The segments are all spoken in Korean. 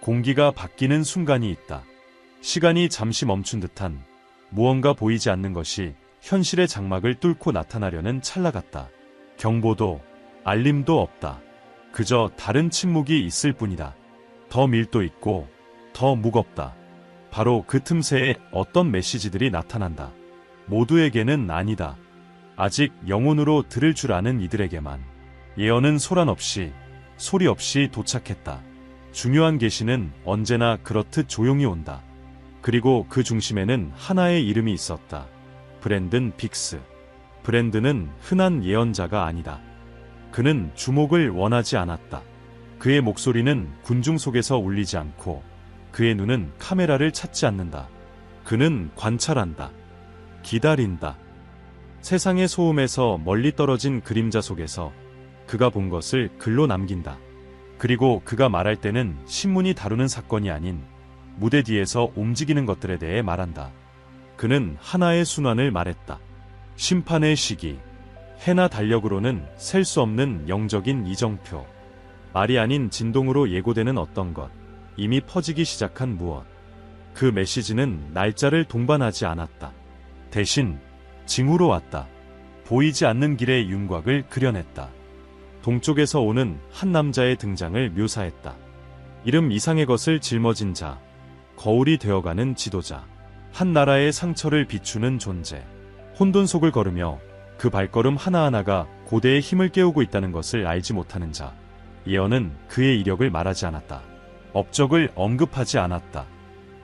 공기가 바뀌는 순간이 있다. 시간이 잠시 멈춘 듯한 무언가 보이지 않는 것이 현실의 장막을 뚫고 나타나려는 찰나 같다. 경보도 알림도 없다. 그저 다른 침묵이 있을 뿐이다. 더 밀도 있고 더 무겁다. 바로 그 틈새에 어떤 메시지들이 나타난다. 모두에게는 아니다. 아직 영혼으로 들을 줄 아는 이들에게만. 예언은 소란 없이, 소리 없이 도착했다. 중요한 계시는 언제나 그렇듯 조용히 온다. 그리고 그 중심에는 하나의 이름이 있었다. 브랜든 빅스. 브랜든은 흔한 예언자가 아니다. 그는 주목을 원하지 않았다. 그의 목소리는 군중 속에서 울리지 않고 그의 눈은 카메라를 찾지 않는다. 그는 관찰한다. 기다린다. 세상의 소음에서 멀리 떨어진 그림자 속에서 그가 본 것을 글로 남긴다. 그리고 그가 말할 때는 신문이 다루는 사건이 아닌 무대 뒤에서 움직이는 것들에 대해 말한다. 그는 하나의 순환을 말했다. 심판의 시기. 해나 달력으로는 셀 수 없는 영적인 이정표. 말이 아닌 진동으로 예고되는 어떤 것. 이미 퍼지기 시작한 무엇. 그 메시지는 날짜를 동반하지 않았다. 대신 징후로 왔다. 보이지 않는 길의 윤곽을 그려냈다. 동쪽에서 오는 한 남자의 등장을 묘사했다. 이름 이상의 것을 짊어진 자, 거울이 되어가는 지도자, 한 나라의 상처를 비추는 존재, 혼돈 속을 걸으며 그 발걸음 하나하나가 고대의 힘을 깨우고 있다는 것을 알지 못하는 자. 예언은 그의 이력을 말하지 않았다. 업적을 언급하지 않았다.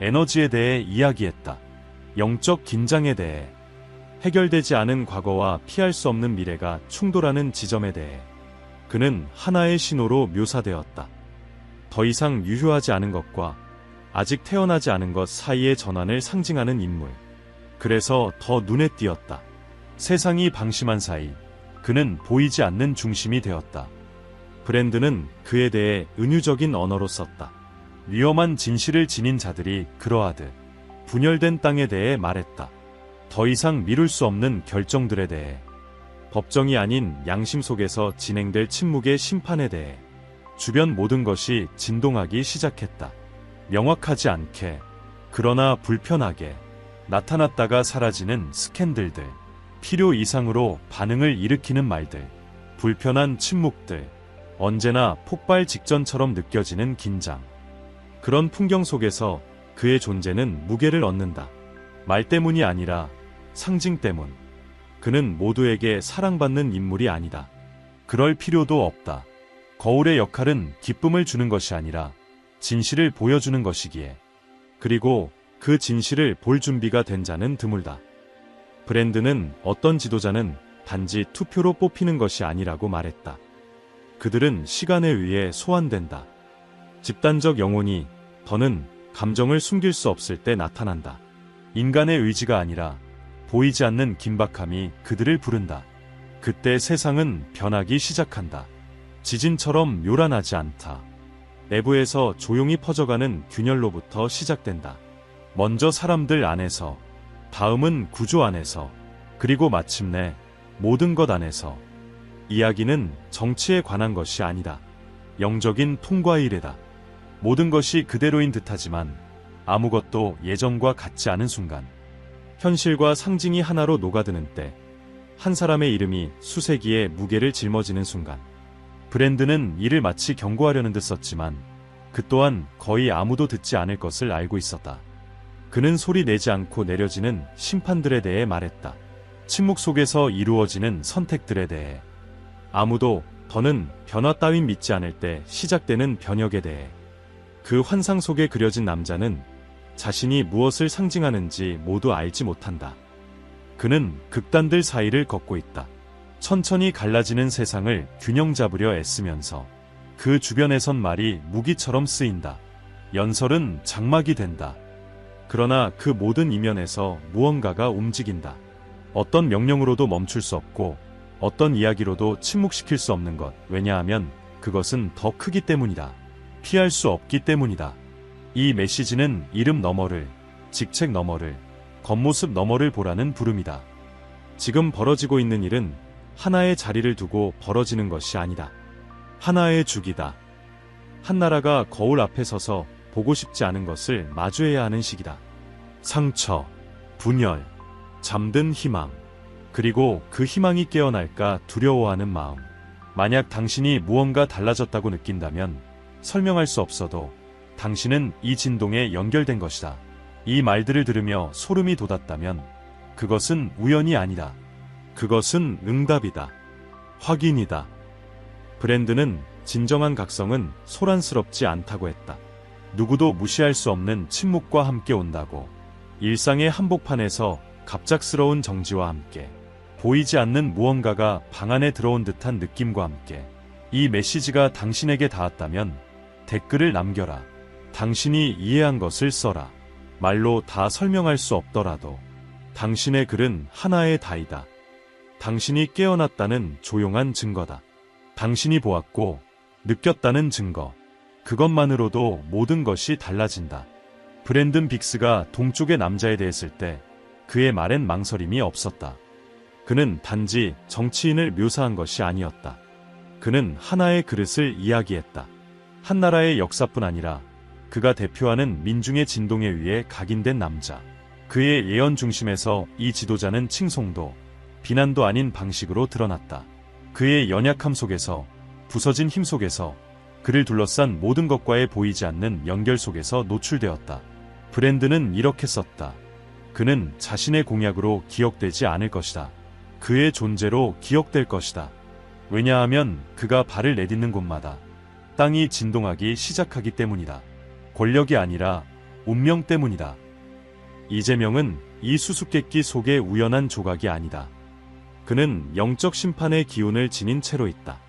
에너지에 대해 이야기했다. 영적 긴장에 대해, 해결되지 않은 과거와 피할 수 없는 미래가 충돌하는 지점에 대해. 그는 하나의 신호로 묘사되었다. 더 이상 유효하지 않은 것과 아직 태어나지 않은 것 사이의 전환을 상징하는 인물. 그래서 더 눈에 띄었다. 세상이 방심한 사이 그는 보이지 않는 중심이 되었다. 브랜든은 그에 대해 은유적인 언어로 썼다. 위험한 진실을 지닌 자들이 그러하듯 분열된 땅에 대해 말했다. 더 이상 미룰 수 없는 결정들에 대해, 법정이 아닌 양심 속에서 진행될 침묵의 심판에 대해. 주변 모든 것이 진동하기 시작했다. 명확하지 않게, 그러나 불편하게 나타났다가 사라지는 스캔들들, 필요 이상으로 반응을 일으키는 말들, 불편한 침묵들, 언제나 폭발 직전처럼 느껴지는 긴장. 그런 풍경 속에서 그의 존재는 무게를 얻는다. 말 때문이 아니라 상징 때문. 그는 모두에게 사랑받는 인물이 아니다. 그럴 필요도 없다. 거울의 역할은 기쁨을 주는 것이 아니라 진실을 보여주는 것이기에. 그리고 그 진실을 볼 준비가 된 자는 드물다. 브랜든은 어떤 지도자는 단지 투표로 뽑히는 것이 아니라고 말했다. 그들은 시간에 의해 소환된다. 집단적 영혼이 더는 감정을 숨길 수 없을 때 나타난다. 인간의 의지가 아니라 보이지 않는 긴박함이 그들을 부른다. 그때 세상은 변하기 시작한다. 지진처럼 요란하지 않다. 내부에서 조용히 퍼져가는 균열로부터 시작된다. 먼저 사람들 안에서, 다음은 구조 안에서, 그리고 마침내 모든 것 안에서. 이야기는 정치에 관한 것이 아니다. 영적인 통과의 일이다. 모든 것이 그대로인 듯하지만 아무것도 예전과 같지 않은 순간, 현실과 상징이 하나로 녹아드는 때, 한 사람의 이름이 수세기의 무게를 짊어지는 순간. 브랜든은 이를 마치 경고하려는 듯 썼지만 그 또한 거의 아무도 듣지 않을 것을 알고 있었다. 그는 소리 내지 않고 내려지는 심판들에 대해 말했다. 침묵 속에서 이루어지는 선택들에 대해. 아무도 더는 변화 따윈 믿지 않을 때 시작되는 변혁에 대해. 그 환상 속에 그려진 남자는 자신이 무엇을 상징하는지 모두 알지 못한다. 그는 극단들 사이를 걷고 있다. 천천히 갈라지는 세상을 균형 잡으려 애쓰면서 그 주변에선 말이 무기처럼 쓰인다. 연설은 장막이 된다. 그러나 그 모든 이면에서 무언가가 움직인다. 어떤 명령으로도 멈출 수 없고 어떤 이야기로도 침묵시킬 수 없는 것. 왜냐하면 그것은 더 크기 때문이다. 피할 수 없기 때문이다. 이 메시지는 이름 너머를, 직책 너머를, 겉모습 너머를 보라는 부름이다. 지금 벌어지고 있는 일은 하나의 자리를 두고 벌어지는 것이 아니다. 하나의 주기다. 한 나라가 거울 앞에 서서 보고 싶지 않은 것을 마주해야 하는 시기다. 상처, 분열, 잠든 희망, 그리고 그 희망이 깨어날까 두려워하는 마음. 만약 당신이 무언가 달라졌다고 느낀다면 설명할 수 없어도 당신은 이 진동에 연결된 것이다. 이 말들을 들으며 소름이 돋았다면 그것은 우연이 아니다. 그것은 응답이다. 확인이다. 브랜드는 진정한 각성은 소란스럽지 않다고 했다. 누구도 무시할 수 없는 침묵과 함께 온다고. 일상의 한복판에서 갑작스러운 정지와 함께 보이지 않는 무언가가 방 안에 들어온 듯한 느낌과 함께 이 메시지가 당신에게 닿았다면 댓글을 남겨라. 당신이 이해한 것을 써라. 말로 다 설명할 수 없더라도 당신의 글은 하나의 다이다. 당신이 깨어났다는 조용한 증거다. 당신이 보았고 느꼈다는 증거. 그것만으로도 모든 것이 달라진다. 브랜든 빅스가 동쪽의 남자에 대했을 때 그의 말엔 망설임이 없었다. 그는 단지 정치인을 묘사한 것이 아니었다. 그는 하나의 그릇을 이야기했다. 한 나라의 역사뿐 아니라 그가 대표하는 민중의 진동에 의해 각인된 남자. 그의 예언 중심에서 이 지도자는 칭송도 비난도 아닌 방식으로 드러났다. 그의 연약함 속에서, 부서진 힘 속에서, 그를 둘러싼 모든 것과의 보이지 않는 연결 속에서 노출되었다. 브랜드는 이렇게 썼다. 그는 자신의 공약으로 기억되지 않을 것이다. 그의 존재로 기억될 것이다. 왜냐하면 그가 발을 내딛는 곳마다 땅이 진동하기 시작하기 때문이다. 권력이 아니라 운명 때문이다. 이재명은 이 수수께끼 속의 우연한 조각이 아니다. 그는 영적 심판의 기운을 지닌 채로 있다.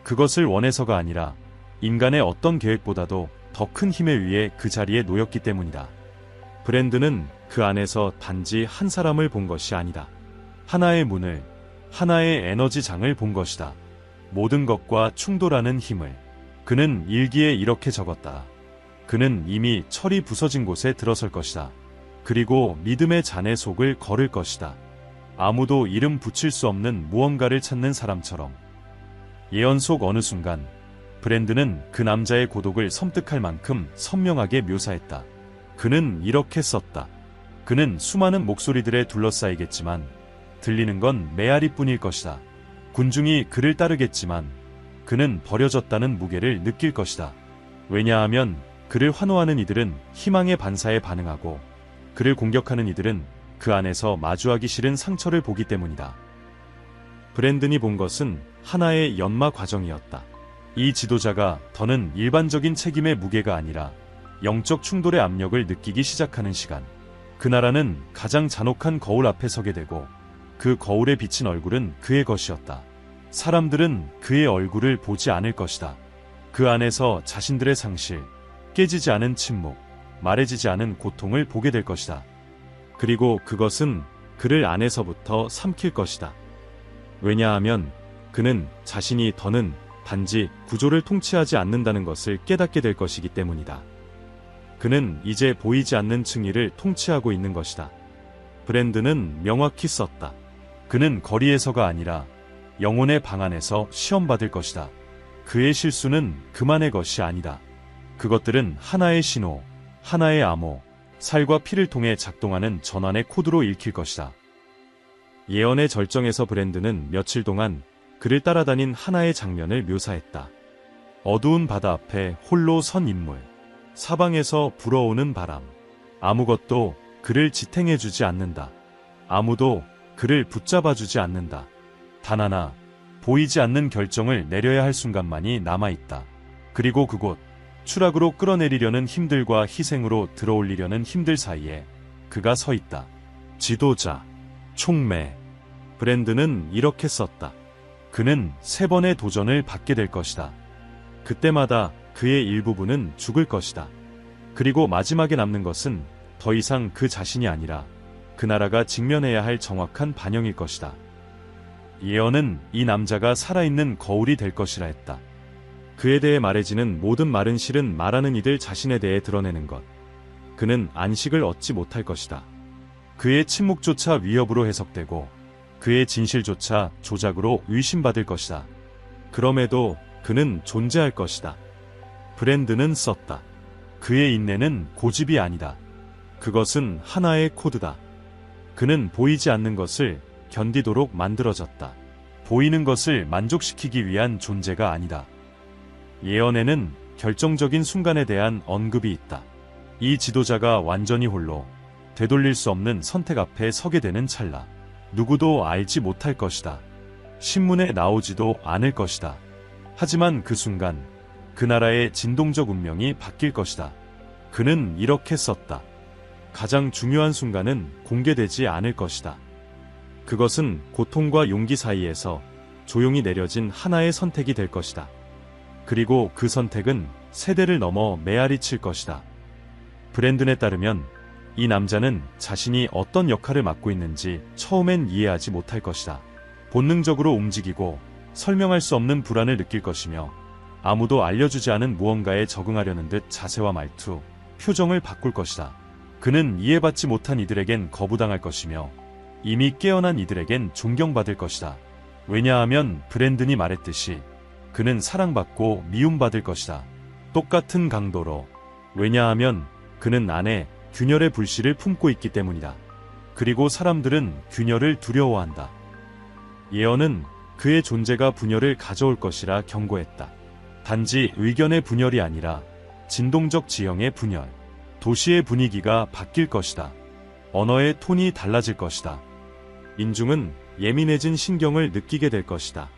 그것을 원해서가 아니라 인간의 어떤 계획보다도 더 큰 힘에 의해 그 자리에 놓였기 때문이다. 브랜드는 그 안에서 단지 한 사람을 본 것이 아니다. 하나의 문을, 하나의 에너지장을 본 것이다. 모든 것과 충돌하는 힘을. 그는 일기에 이렇게 적었다. 그는 이미 철이 부서진 곳에 들어설 것이다. 그리고 믿음의 잔해 속을 걸을 것이다. 아무도 이름 붙일 수 없는 무언가를 찾는 사람처럼. 예언 속 어느 순간 브랜드는 그 남자의 고독을 섬뜩할 만큼 선명하게 묘사했다. 그는 이렇게 썼다. 그는 수많은 목소리들에 둘러싸이겠지만 들리는 건 메아리뿐일 것이다. 군중이 그를 따르겠지만 그는 버려졌다는 무게를 느낄 것이다. 왜냐하면 그를 환호하는 이들은 희망의 반사에 반응하고 그를 공격하는 이들은 그 안에서 마주하기 싫은 상처를 보기 때문이다. 브랜든이 본 것은 하나의 연마 과정이었다. 이 지도자가 더는 일반적인 책임의 무게가 아니라 영적 충돌의 압력을 느끼기 시작하는 시간. 그 나라는 가장 잔혹한 거울 앞에 서게 되고 그 거울에 비친 얼굴은 그의 것이었다. 사람들은 그의 얼굴을 보지 않을 것이다. 그 안에서 자신들의 상실, 깨지지 않은 침묵, 말해지지 않은 고통을 보게 될 것이다. 그리고 그것은 그를 안에서부터 삼킬 것이다. 왜냐하면 그는 자신이 더는 단지 구조를 통치하지 않는다는 것을 깨닫게 될 것이기 때문이다. 그는 이제 보이지 않는 층위를 통치하고 있는 것이다. 브랜드는 명확히 썼다. 그는 거리에서가 아니라 영혼의 방 안에서 시험받을 것이다. 그의 실수는 그만의 것이 아니다. 그것들은 하나의 신호, 하나의 암호, 살과 피를 통해 작동하는 전환의 코드로 읽힐 것이다. 예언의 절정에서 브랜드는 며칠 동안 그를 따라다닌 하나의 장면을 묘사했다. 어두운 바다 앞에 홀로 선 인물, 사방에서 불어오는 바람. 아무것도 그를 지탱해주지 않는다. 아무도 그를 붙잡아주지 않는다. 단 하나, 보이지 않는 결정을 내려야 할 순간만이 남아있다. 그리고 그곳, 추락으로 끌어내리려는 힘들과 희생으로 들어올리려는 힘들 사이에 그가 서 있다. 지도자, 촉매. 브랜드는 이렇게 썼다. 그는 3번의 도전을 받게 될 것이다. 그때마다 그의 일부분은 죽을 것이다. 그리고 마지막에 남는 것은 더 이상 그 자신이 아니라 그 나라가 직면해야 할 정확한 반영일 것이다. 예언은 이 남자가 살아있는 거울이 될 것이라 했다. 그에 대해 말해지는 모든 말은 실은 말하는 이들 자신에 대해 드러내는 것. 그는 안식을 얻지 못할 것이다. 그의 침묵조차 위협으로 해석되고 그의 진실조차 조작으로 의심받을 것이다. 그럼에도 그는 존재할 것이다. 브랜드는 썼다. 그의 인내는 고집이 아니다. 그것은 하나의 코드다. 그는 보이지 않는 것을 견디도록 만들어졌다. 보이는 것을 만족시키기 위한 존재가 아니다. 예언에는 결정적인 순간에 대한 언급이 있다. 이 지도자가 완전히 홀로 되돌릴 수 없는 선택 앞에 서게 되는 찰나. 누구도 알지 못할 것이다. 신문에 나오지도 않을 것이다. 하지만 그 순간 그 나라의 진동적 운명이 바뀔 것이다. 그는 이렇게 썼다. 가장 중요한 순간은 공개되지 않을 것이다. 그것은 고통과 용기 사이에서 조용히 내려진 하나의 선택이 될 것이다. 그리고 그 선택은 세대를 넘어 메아리 칠 것이다. 브랜든에 따르면 이 남자는 자신이 어떤 역할을 맡고 있는지 처음엔 이해하지 못할 것이다. 본능적으로 움직이고 설명할 수 없는 불안을 느낄 것이며 아무도 알려주지 않은 무언가에 적응하려는 듯 자세와 말투, 표정을 바꿀 것이다. 그는 이해받지 못한 이들에겐 거부당할 것이며 이미 깨어난 이들에겐 존경받을 것이다. 왜냐하면 브랜든이 말했듯이 그는 사랑받고 미움받을 것이다. 똑같은 강도로. 왜냐하면 그는 안에 균열의 불씨를 품고 있기 때문이다. 그리고 사람들은 균열을 두려워한다. 예언은 그의 존재가 분열을 가져올 것이라 경고했다. 단지 의견의 분열이 아니라 진동적 지형의 분열. 도시의 분위기가 바뀔 것이다. 언어의 톤이 달라질 것이다. 인중은 예민해진 신경을 느끼게 될 것이다.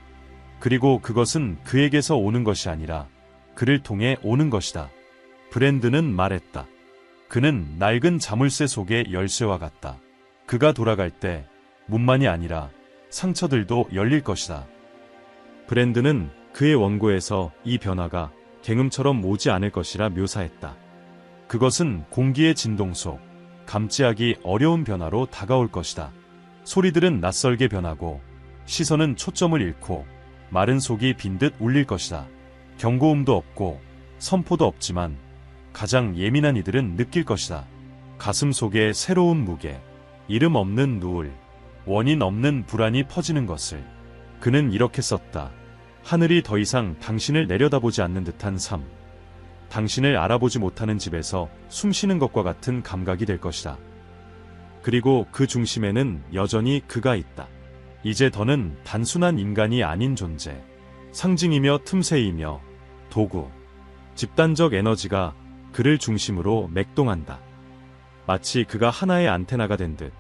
그리고 그것은 그에게서 오는 것이 아니라 그를 통해 오는 것이다. 브랜든은 말했다. 그는 낡은 자물쇠 속의 열쇠와 같다. 그가 돌아갈 때 문만이 아니라 상처들도 열릴 것이다. 브랜든은 그의 원고에서 이 변화가 갱음처럼 오지 않을 것이라 묘사했다. 그것은 공기의 진동 속 감지하기 어려운 변화로 다가올 것이다. 소리들은 낯설게 변하고 시선은 초점을 잃고 마른 속이 빈 듯 울릴 것이다. 경고음도 없고 선포도 없지만 가장 예민한 이들은 느낄 것이다. 가슴 속에 새로운 무게, 이름 없는 누울, 원인 없는 불안이 퍼지는 것을. 그는 이렇게 썼다. 하늘이 더 이상 당신을 내려다보지 않는 듯한 삶. 당신을 알아보지 못하는 집에서 숨쉬는 것과 같은 감각이 될 것이다. 그리고 그 중심에는 여전히 그가 있다. 이제 더는 단순한 인간이 아닌 존재. 상징이며 틈새이며 도구. 집단적 에너지가 그를 중심으로 맥동한다. 마치 그가 하나의 안테나가 된 듯.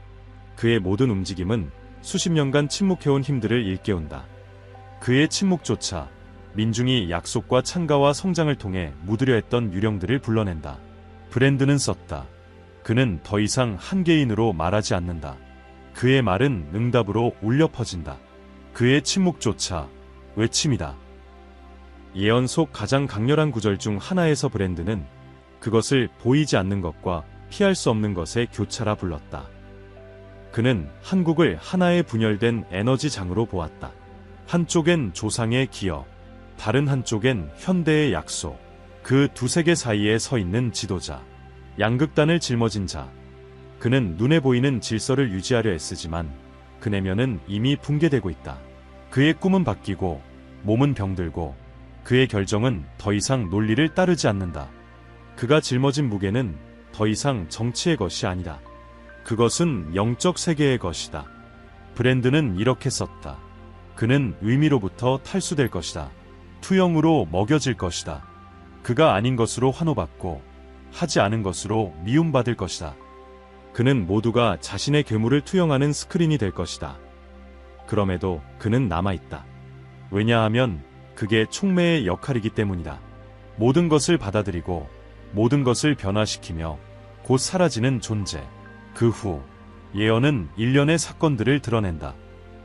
그의 모든 움직임은 수십 년간 침묵해온 힘들을 일깨운다. 그의 침묵조차 민중이 약속과 찬가와 성장을 통해 묻으려 했던 유령들을 불러낸다. 브랜든은 썼다. 그는 더 이상 한계인으로 말하지 않는다. 그의 말은 응답으로 울려 퍼진다. 그의 침묵조차 외침이다. 예언 속 가장 강렬한 구절 중 하나에서 브랜든은 그것을 보이지 않는 것과 피할 수 없는 것의 교차라 불렀다. 그는 한국을 하나의 분열된 에너지장으로 보았다. 한쪽엔 조상의 기억, 다른 한쪽엔 현대의 약속. 그 두 세계 사이에 서 있는 지도자. 양극단을 짊어진 자. 그는 눈에 보이는 질서를 유지하려 애쓰지만 그 내면은 이미 붕괴되고 있다. 그의 꿈은 바뀌고 몸은 병들고 그의 결정은 더 이상 논리를 따르지 않는다. 그가 짊어진 무게는 더 이상 정치의 것이 아니다. 그것은 영적 세계의 것이다. 브랜든은 이렇게 썼다. 그는 의미로부터 탈수될 것이다. 투영으로 먹여질 것이다. 그가 아닌 것으로 환호받고 하지 않은 것으로 미움받을 것이다. 그는 모두가 자신의 괴물을 투영하는 스크린이 될 것이다. 그럼에도 그는 남아있다. 왜냐하면 그게 촉매의 역할이기 때문이다. 모든 것을 받아들이고 모든 것을 변화시키며 곧 사라지는 존재. 그 후 예언은 일련의 사건들을 드러낸다.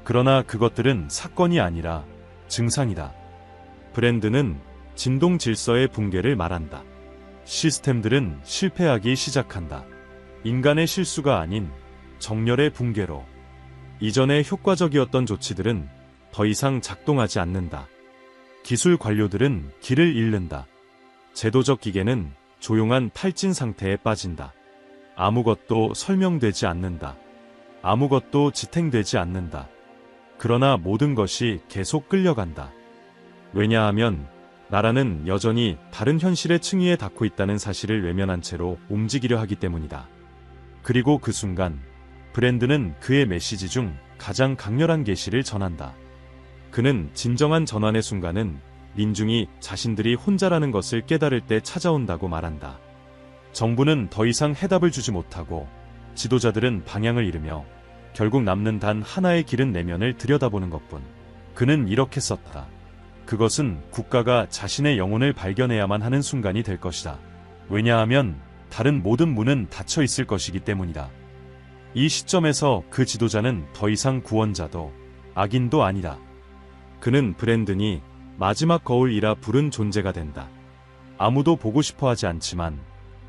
그러나 그것들은 사건이 아니라 증상이다. 브랜든은 진동 질서의 붕괴를 말한다. 시스템들은 실패하기 시작한다. 인간의 실수가 아닌 정렬의 붕괴로. 이전에 효과적이었던 조치들은 더 이상 작동하지 않는다. 기술 관료들은 길을 잃는다. 제도적 기계는 조용한 탈진 상태에 빠진다. 아무것도 설명되지 않는다. 아무것도 지탱되지 않는다. 그러나 모든 것이 계속 끌려간다. 왜냐하면 나라는 여전히 다른 현실의 층위에 닿고 있다는 사실을 외면한 채로 움직이려 하기 때문이다. 그리고 그 순간 브랜드는 그의 메시지 중 가장 강렬한 계시를 전한다. 그는 진정한 전환의 순간은 민중이 자신들이 혼자라는 것을 깨달을 때 찾아온다고 말한다. 정부는 더 이상 해답을 주지 못하고 지도자들은 방향을 잃으며 결국 남는 단 하나의 길은 내면을 들여다보는 것뿐. 그는 이렇게 썼다. 그것은 국가가 자신의 영혼을 발견해야만 하는 순간이 될 것이다. 왜냐하면 다른 모든 문은 닫혀 있을 것이기 때문이다. 이 시점에서 그 지도자는 더 이상 구원자도 악인도 아니다. 그는 브랜든이 마지막 거울이라 부른 존재가 된다. 아무도 보고 싶어 하지 않지만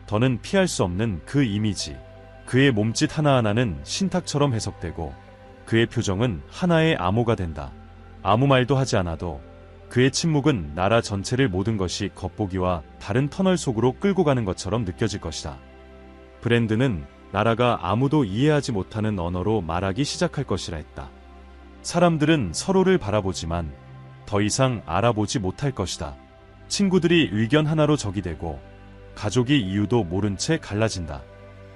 더는 피할 수 없는 그 이미지. 그의 몸짓 하나하나는 신탁처럼 해석되고 그의 표정은 하나의 암호가 된다. 아무 말도 하지 않아도 그의 침묵은 나라 전체를 모든 것이 겉보기와 다른 터널 속으로 끌고 가는 것처럼 느껴질 것이다. 브랜든은 나라가 아무도 이해하지 못하는 언어로 말하기 시작할 것이라 했다. 사람들은 서로를 바라보지만 더 이상 알아보지 못할 것이다. 친구들이 의견 하나로 적이 되고 가족이 이유도 모른 채 갈라진다.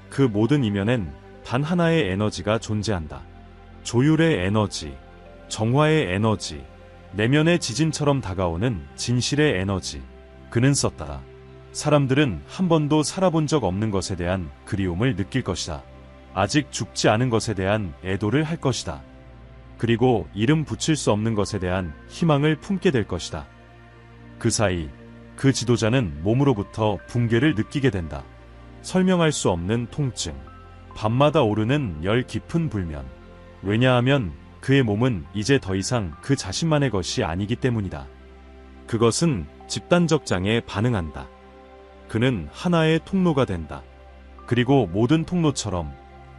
그 모든 이면엔 단 하나의 에너지가 존재한다. 조율의 에너지, 정화의 에너지, 내면의 지진처럼 다가오는 진실의 에너지. 그는 썼다. 사람들은 한 번도 살아본 적 없는 것에 대한 그리움을 느낄 것이다. 아직 죽지 않은 것에 대한 애도를 할 것이다. 그리고 이름 붙일 수 없는 것에 대한 희망을 품게 될 것이다. 그 사이 그 지도자는 몸으로부터 붕괴를 느끼게 된다. 설명할 수 없는 통증, 밤마다 오르는 열 깊은 불면. 왜냐하면 그의 몸은 이제 더 이상 그 자신만의 것이 아니기 때문이다. 그것은 집단적 장에 반응한다. 그는 하나의 통로가 된다. 그리고 모든 통로처럼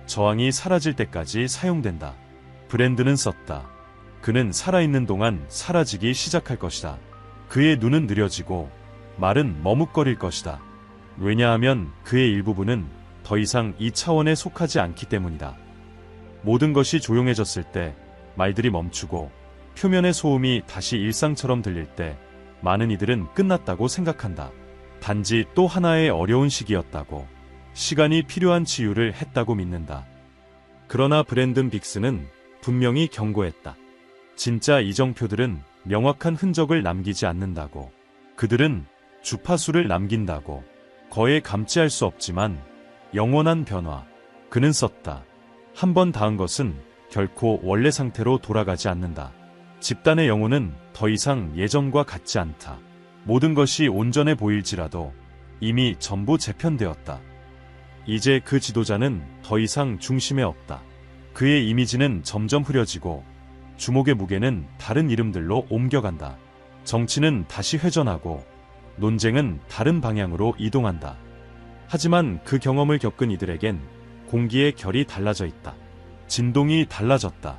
저항이 사라질 때까지 사용된다. 브랜든은 썼다. 그는 살아있는 동안 사라지기 시작할 것이다. 그의 눈은 느려지고 말은 머뭇거릴 것이다. 왜냐하면 그의 일부분은 더 이상 이 차원에 속하지 않기 때문이다. 모든 것이 조용해졌을 때, 말들이 멈추고 표면의 소음이 다시 일상처럼 들릴 때 많은 이들은 끝났다고 생각한다. 단지 또 하나의 어려운 시기였다고, 시간이 필요한 치유를 했다고 믿는다. 그러나 브랜든 빅스는 분명히 경고했다. 진짜 이정표들은 명확한 흔적을 남기지 않는다고. 그들은 주파수를 남긴다고. 거에 감지할 수 없지만 영원한 변화. 그는 썼다. 한 번 닿은 것은 결코 원래 상태로 돌아가지 않는다. 집단의 영혼은 더 이상 예전과 같지 않다. 모든 것이 온전해 보일지라도 이미 전부 재편되었다. 이제 그 지도자는 더 이상 중심에 없다. 그의 이미지는 점점 흐려지고 주목의 무게는 다른 이름들로 옮겨간다. 정치는 다시 회전하고 논쟁은 다른 방향으로 이동한다. 하지만 그 경험을 겪은 이들에겐 공기의 결이 달라져 있다. 진동이 달라졌다.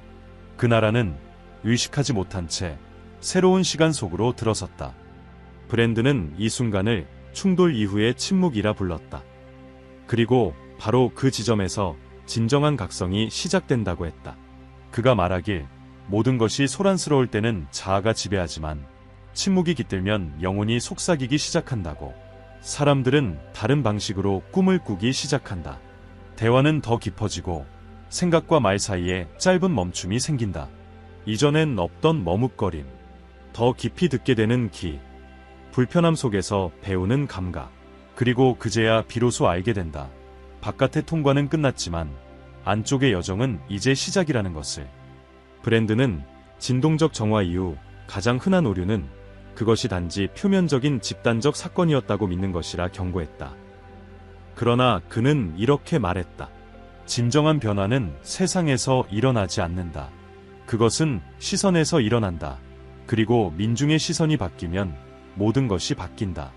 그 나라는 의식하지 못한 채 새로운 시간 속으로 들어섰다. 브랜드는 이 순간을 충돌 이후의 침묵이라 불렀다. 그리고 바로 그 지점에서 진정한 각성이 시작된다고 했다. 그가 말하길, 모든 것이 소란스러울 때는 자아가 지배하지만 침묵이 깃들면 영혼이 속삭이기 시작한다고. 사람들은 다른 방식으로 꿈을 꾸기 시작한다. 대화는 더 깊어지고 생각과 말 사이에 짧은 멈춤이 생긴다. 이전엔 없던 머뭇거림, 더 깊이 듣게 되는 귀, 불편함 속에서 배우는 감각, 그리고 그제야 비로소 알게 된다. 바깥의 통과는 끝났지만 안쪽의 여정은 이제 시작이라는 것을. 브랜드는 진동적 정화 이후 가장 흔한 오류는 그것이 단지 표면적인 집단적 사건이었다고 믿는 것이라 경고했다. 그러나 그는 이렇게 말했다. 진정한 변화는 세상에서 일어나지 않는다. 그것은 시선에서 일어난다. 그리고 민중의 시선이 바뀌면 모든 것이 바뀐다.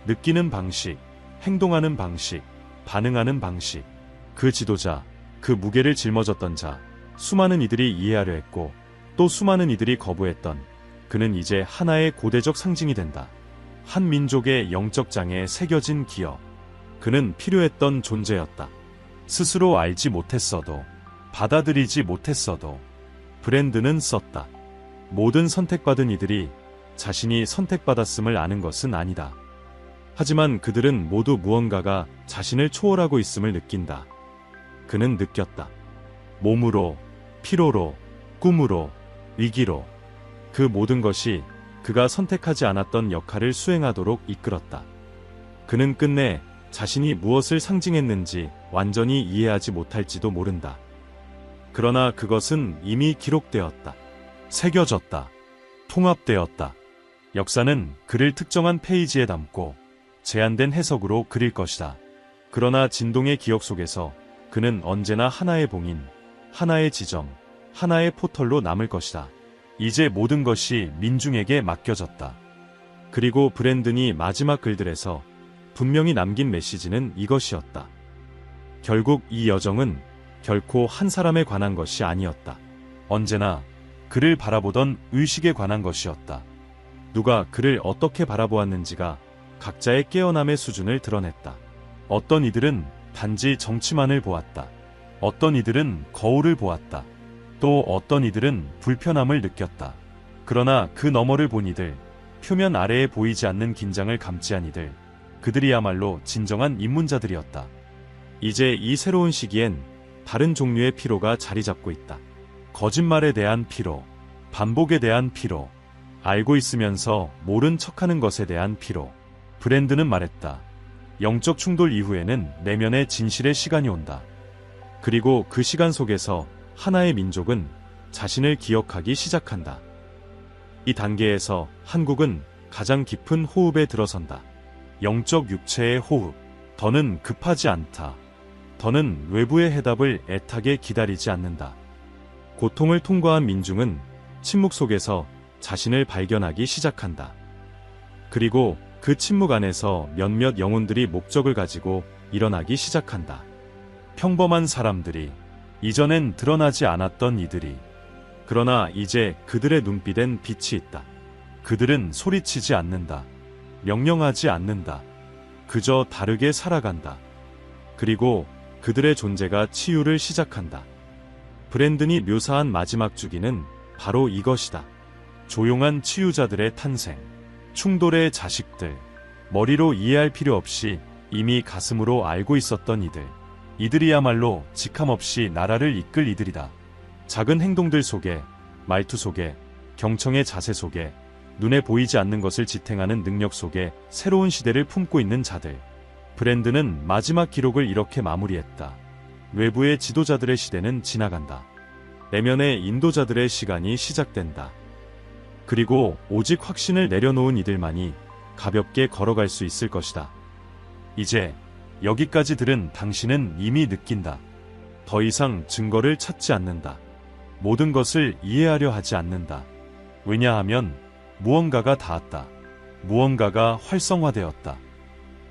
느끼는 방식, 행동하는 방식, 반응하는 방식. 그 지도자, 그 무게를 짊어졌던 자, 수많은 이들이 이해하려 했고 또 수많은 이들이 거부했던 그는 이제 하나의 고대적 상징이 된다. 한 민족의 영적 장에 새겨진 기억. 그는 필요했던 존재였다. 스스로 알지 못했어도, 받아들이지 못했어도 브랜드는 썼다. 모든 선택받은 이들이 자신이 선택받았음을 아는 것은 아니다. 하지만 그들은 모두 무언가가 자신을 초월하고 있음을 느낀다. 그는 느꼈다. 몸으로, 피로로, 꿈으로, 위기로. 그 모든 것이 그가 선택하지 않았던 역할을 수행하도록 이끌었다. 그는 끝내 자신이 무엇을 상징했는지 완전히 이해하지 못할지도 모른다. 그러나 그것은 이미 기록되었다. 새겨졌다. 통합되었다. 역사는 그를 특정한 페이지에 담고 제한된 해석으로 그릴 것이다. 그러나 진동의 기억 속에서 그는 언제나 하나의 봉인, 하나의 지점, 하나의 포털로 남을 것이다. 이제 모든 것이 민중에게 맡겨졌다. 그리고 브랜든이 마지막 글들에서 분명히 남긴 메시지는 이것이었다. 결국 이 여정은 결코 한 사람에 관한 것이 아니었다. 언제나 그를 바라보던 의식에 관한 것이었다. 누가 그를 어떻게 바라보았는지가 각자의 깨어남의 수준을 드러냈다. 어떤 이들은 단지 정치만을 보았다. 어떤 이들은 거울을 보았다. 또 어떤 이들은 불편함을 느꼈다. 그러나 그 너머를 본 이들, 표면 아래에 보이지 않는 긴장을 감지한 이들, 그들이야말로 진정한 입문자들이었다. 이제 이 새로운 시기엔 다른 종류의 피로가 자리 잡고 있다. 거짓말에 대한 피로, 반복에 대한 피로, 알고 있으면서 모른 척하는 것에 대한 피로. 브랜든은 말했다. 영적 충돌 이후에는 내면의 진실의 시간이 온다. 그리고 그 시간 속에서 하나의 민족은 자신을 기억하기 시작한다. 이 단계에서 한국은 가장 깊은 호흡에 들어선다. 영적 육체의 호흡. 더는 급하지 않다. 더는 외부의 해답을 애타게 기다리지 않는다. 고통을 통과한 민중은 침묵 속에서 자신을 발견하기 시작한다. 그리고 그 침묵 안에서 몇몇 영혼들이 목적을 가지고 일어나기 시작한다. 평범한 사람들이, 이전엔 드러나지 않았던 이들이. 그러나 이제 그들의 눈빛엔 빛이 있다. 그들은 소리치지 않는다. 명령하지 않는다. 그저 다르게 살아간다. 그리고 그들의 존재가 치유를 시작한다. 브랜든이 묘사한 마지막 주기는 바로 이것이다. 조용한 치유자들의 탄생. 충돌의 자식들. 머리로 이해할 필요 없이 이미 가슴으로 알고 있었던 이들. 이들이야말로 직함없이 나라를 이끌 이들이다. 작은 행동들 속에, 말투 속에, 경청의 자세 속에, 눈에 보이지 않는 것을 지탱하는 능력 속에 새로운 시대를 품고 있는 자들. 브랜든은 마지막 기록을 이렇게 마무리했다. 외부의 지도자들의 시대는 지나간다. 내면의 인도자들의 시간이 시작된다. 그리고 오직 확신을 내려놓은 이들만이 가볍게 걸어갈 수 있을 것이다. 이제 여기까지 들은 당신은 이미 느낀다. 더 이상 증거를 찾지 않는다. 모든 것을 이해하려 하지 않는다. 왜냐하면 무언가가 닿았다. 무언가가 활성화되었다.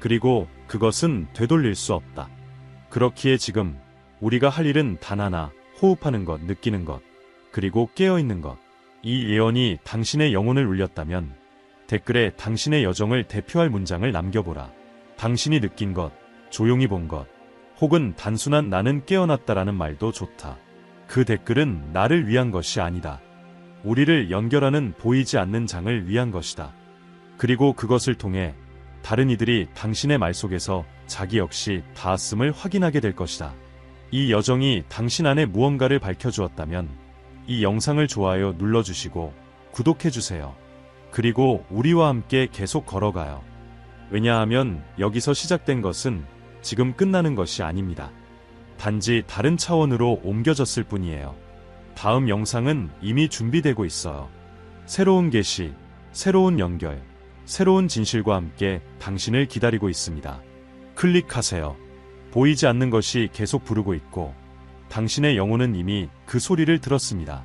그리고 그것은 되돌릴 수 없다. 그렇기에 지금 우리가 할 일은 단 하나, 호흡하는 것, 느끼는 것, 그리고 깨어있는 것. 이 예언이 당신의 영혼을 울렸다면 댓글에 당신의 여정을 대표할 문장을 남겨보라. 당신이 느낀 것, 조용히 본 것, 혹은 단순한 나는 깨어났다라는 말도 좋다. 그 댓글은 나를 위한 것이 아니다. 우리를 연결하는 보이지 않는 장을 위한 것이다. 그리고 그것을 통해 다른 이들이 당신의 말 속에서 자기 역시 닿았음을 확인하게 될 것이다. 이 여정이 당신 안에 무언가를 밝혀주었다면 이 영상을 좋아요 눌러주시고 구독해주세요. 그리고 우리와 함께 계속 걸어가요. 왜냐하면 여기서 시작된 것은 지금 끝나는 것이 아닙니다. 단지 다른 차원으로 옮겨졌을 뿐이에요. 다음 영상은 이미 준비되고 있어요. 새로운 계시, 새로운 연결, 새로운 진실과 함께 당신을 기다리고 있습니다. 클릭하세요. 보이지 않는 것이 계속 부르고 있고 당신의 영혼은 이미 그 소리를 들었습니다.